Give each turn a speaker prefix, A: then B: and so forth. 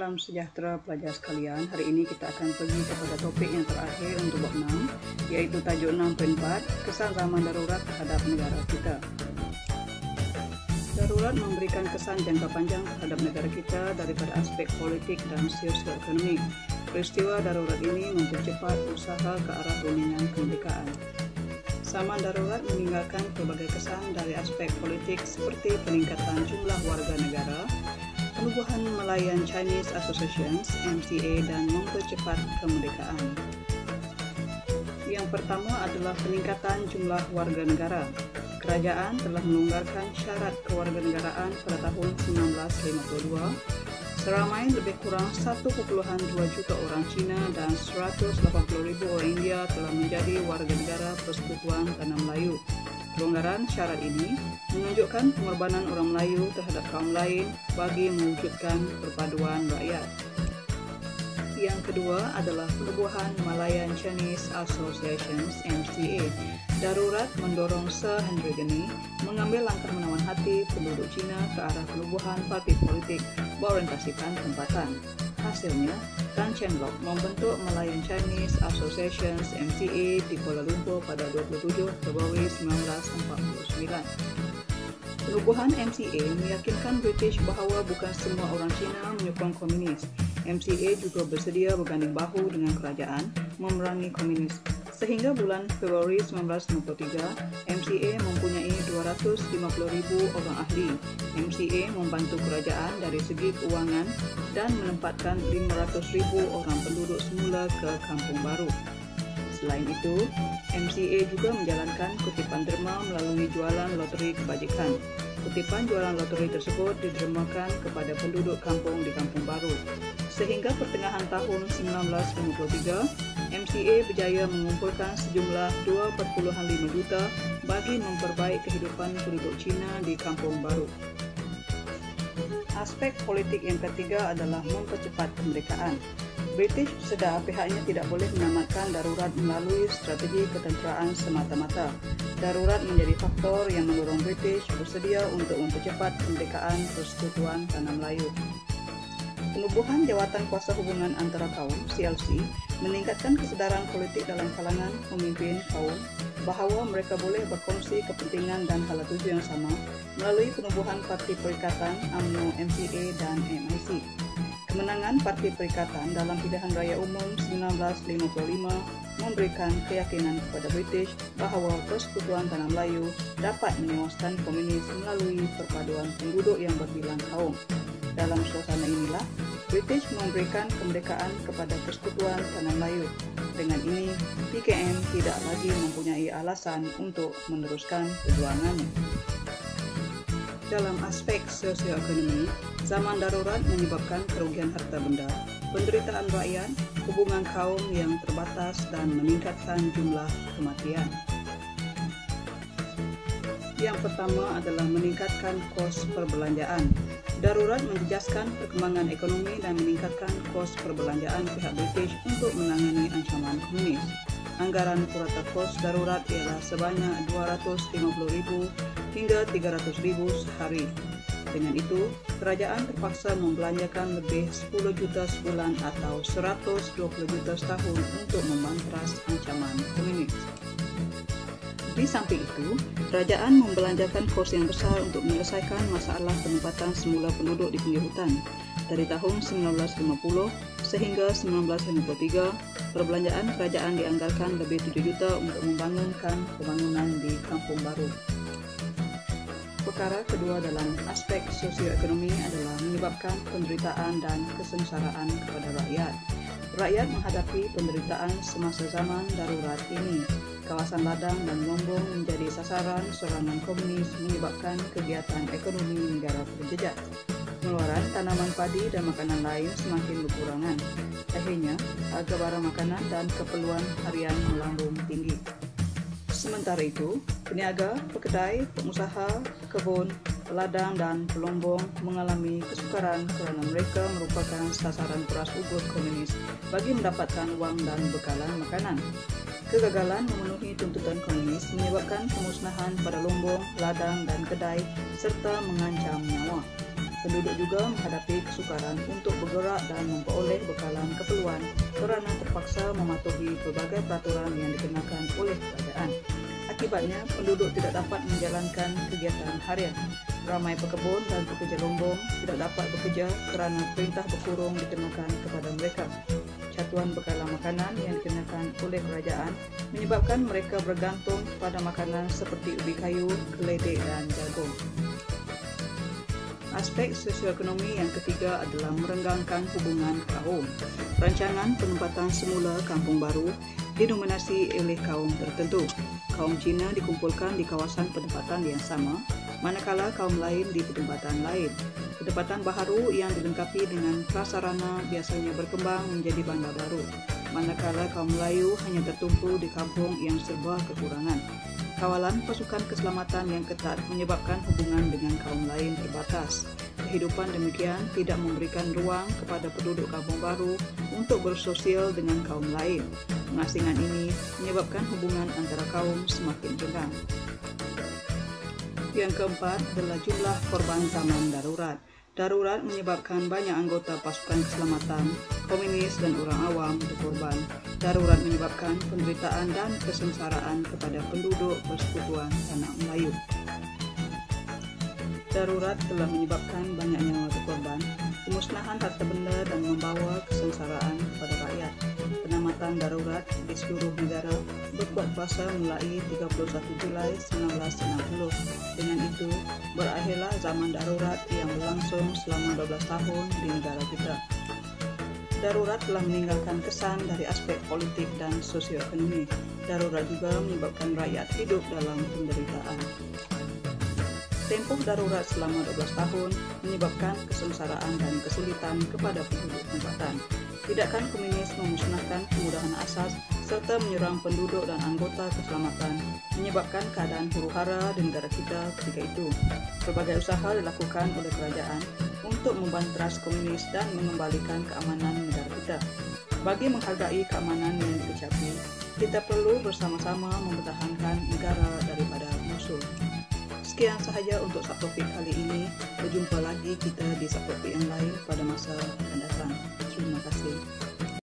A: Salam sejahtera pelajar sekalian. Hari ini kita akan pergi kepada topik yang terakhir untuk bab 6, yaitu tajuk 6.4, kesan zaman darurat terhadap negara kita. Darurat memberikan kesan jangka panjang terhadap negara kita daripada aspek politik dan sosioekonomi. Peristiwa darurat ini mempercepat usaha ke arah runingan kemerdekaan. Zaman darurat meninggalkan pelbagai kesan dari aspek politik seperti peningkatan jumlah warga negara, penubuhan Malayan Chinese Associations (MCA) dan mempercepat kemerdekaan. Yang pertama adalah peningkatan jumlah warga negara. Kerajaan telah melonggarkan syarat kewarganegaraan pada tahun 1952. Seramai lebih kurang 1,2 juta orang Cina dan 180,000 orang India telah menjadi warga negara Persekutuan Tanah Melayu. Pelonggaran syarat ini menunjukkan pengorbanan orang Melayu terhadap kaum lain bagi mewujudkan perpaduan rakyat. Yang kedua adalah penubuhan Malayan Chinese Associations (MCA). Darurat mendorong Sir Henry Geni mengambil langkah menawan hati penduduk Cina ke arah penubuhan parti politik berorientasikan tempatan. Hasilnya, Tan Cheng Lock membentuk Malayan Chinese Associations (MCA) di Kuala Lumpur pada 27 Februari 1949. Penubuhan MCA meyakinkan British bahawa bukan semua orang Cina menyokong komunis. MCA juga bersedia berganding bahu dengan kerajaan memerangi komunis. Sehingga bulan Februari 1953, MCA mempunyai 250,000 orang ahli. MCA membantu kerajaan dari segi keuangan dan menempatkan 500,000 orang penduduk semula ke Kampung Baru. Selain itu, MCA juga menjalankan kutipan derma melalui jualan loteri kebajikan. Kutipan jualan loteri tersebut didermakan kepada penduduk kampung di Kampung Baru. Sehingga pertengahan tahun 1953, MCA berjaya mengumpulkan sejumlah 2,5 juta bagi memperbaik kehidupan penduduk Cina di Kampung Baru. Aspek politik yang ketiga adalah mempercepat kemerdekaan. British sedar pihaknya tidak boleh menamatkan darurat melalui strategi ketenteraan semata-mata. Darurat menjadi faktor yang mendorong British bersedia untuk mempercepat kemerdekaan Persekutuan Tanah Melayu. Penubuhan Jawatan Kuasa Hubungan Antara Kaum (CLC) meningkatkan kesedaran politik dalam kalangan pemimpin kaum bahawa mereka boleh berkongsi kepentingan dan hala tuju yang sama melalui penubuhan Parti Perikatan UMNO, MCA dan MIC. Kemenangan Parti Perikatan dalam pilihan raya umum 1955 memberikan keyakinan kepada British bahawa Persekutuan Tanah Melayu dapat menewaskan komunis melalui perpaduan penduduk yang berbilang kaum. Dalam suasana inilah, British memberikan kemerdekaan kepada Persekutuan Tanah Melayu. Dengan ini, PKM tidak lagi mempunyai alasan untuk meneruskan perjuangannya. Dalam aspek sosioekonomi, zaman darurat menyebabkan kerugian harta benda, penderitaan rakyat, hubungan kaum yang terbatas dan meningkatkan jumlah kematian. Yang pertama adalah meningkatkan kos perbelanjaan. Darurat menjejaskan perkembangan ekonomi dan meningkatkan kos perbelanjaan pihak British untuk menangani ancaman komunis. Anggaran purata kos darurat ialah sebanyak 250,000 hingga 300,000 sehari. Dengan itu, kerajaan terpaksa membelanjakan lebih 10 juta sebulan atau 120 juta setahun untuk memantras ancaman komunis. Di samping itu, kerajaan membelanjakan kos yang besar untuk menyelesaikan masalah penempatan semula penduduk di pinggir hutan. Dari tahun 1950 sehingga 1953, perbelanjaan kerajaan dianggarkan lebih 7 juta untuk membangunkan pembangunan di Kampung Baru. Perkara kedua dalam aspek sosioekonomi adalah menyebabkan penderitaan dan kesengsaraan kepada rakyat. Rakyat menghadapi penderitaan semasa zaman darurat ini. Kawasan ladang dan Lombong menjadi sasaran serangan komunis menyebabkan kegiatan ekonomi negara terjejak. Pengeluaran tanaman padi dan makanan lain semakin berkurangan. Akhirnya, harga barang makanan dan keperluan harian melambung tinggi. Sementara itu, peniaga, pekedai, pengusaha, kebun, peladang dan pelombong mengalami kesukaran kerana mereka merupakan sasaran peras ugut komunis bagi mendapatkan wang dan bekalan makanan. Kegagalan memenuhi tuntutan komunis menyebabkan pemusnahan pada lombong, ladang dan kedai serta mengancam nyawa. Penduduk juga menghadapi kesukaran untuk bergerak dan memperoleh bekalan keperluan kerana terpaksa mematuhi berbagai peraturan yang dikenakan oleh kerajaan. Akibatnya, penduduk tidak dapat menjalankan kegiatan harian. Ramai pekebun dan pekerja lombong tidak dapat bekerja kerana perintah berkurung dikenakan kepada mereka. Catuan bekalan makanan yang dikenakan oleh kerajaan menyebabkan mereka bergantung pada makanan seperti ubi kayu, keledek dan jagung. Aspek sosioekonomi yang ketiga adalah merenggangkan hubungan kaum. Rancangan penempatan semula kampung baru didominasi oleh kaum tertentu. Kaum Cina dikumpulkan di kawasan penempatan yang sama, manakala kaum lain di penempatan lain. Penempatan baharu yang dilengkapi dengan prasarana biasanya berkembang menjadi bandar baru, manakala kaum Melayu hanya tertumpu di kampung yang serba kekurangan. Kawalan pasukan keselamatan yang ketat menyebabkan hubungan dengan kaum lain terbatas. Kehidupan demikian tidak memberikan ruang kepada penduduk kampung baru untuk bersosial dengan kaum lain. Pengasingan ini menyebabkan hubungan antara kaum semakin renggang. Yang keempat adalah jumlah korban zaman darurat. Darurat menyebabkan banyak anggota pasukan keselamatan, komunis dan orang awam berkorban. Darurat menyebabkan penderitaan dan kesengsaraan kepada penduduk persekutuan tanah Melayu. Darurat telah menyebabkan banyak nyawa berkorban, kemusnahan harta benda dan membawa kesengsaraan kepada rakyat. Penamatan darurat di seluruh negara berkuat kuasa mulai 31 Julai 1960. Dengan itu, berakhirlah zaman darurat yang berlangsung selama 12 tahun di negara kita. Darurat telah meninggalkan kesan dari aspek politik dan sosioekonomi. Darurat juga menyebabkan rakyat hidup dalam penderitaan. Tempoh darurat selama 12 tahun menyebabkan kesengsaraan dan kesulitan kepada penduduk tempatan. Tidakkan komunis memusnahkan kemudahan asas serta menyerang penduduk dan anggota keselamatan, menyebabkan keadaan huru-hara di negara kita ketika itu. Berbagai usaha dilakukan oleh kerajaan untuk membantras komunis dan mengembalikan keamanan negara kita. Bagi menghargai keamanan yang dikecapi, kita perlu bersama-sama mempertahankan negara daripada musuh. Sekian sahaja untuk subtopik kali ini. Berjumpa lagi kita di subtopik yang lain pada masa akan datang. Terima kasih.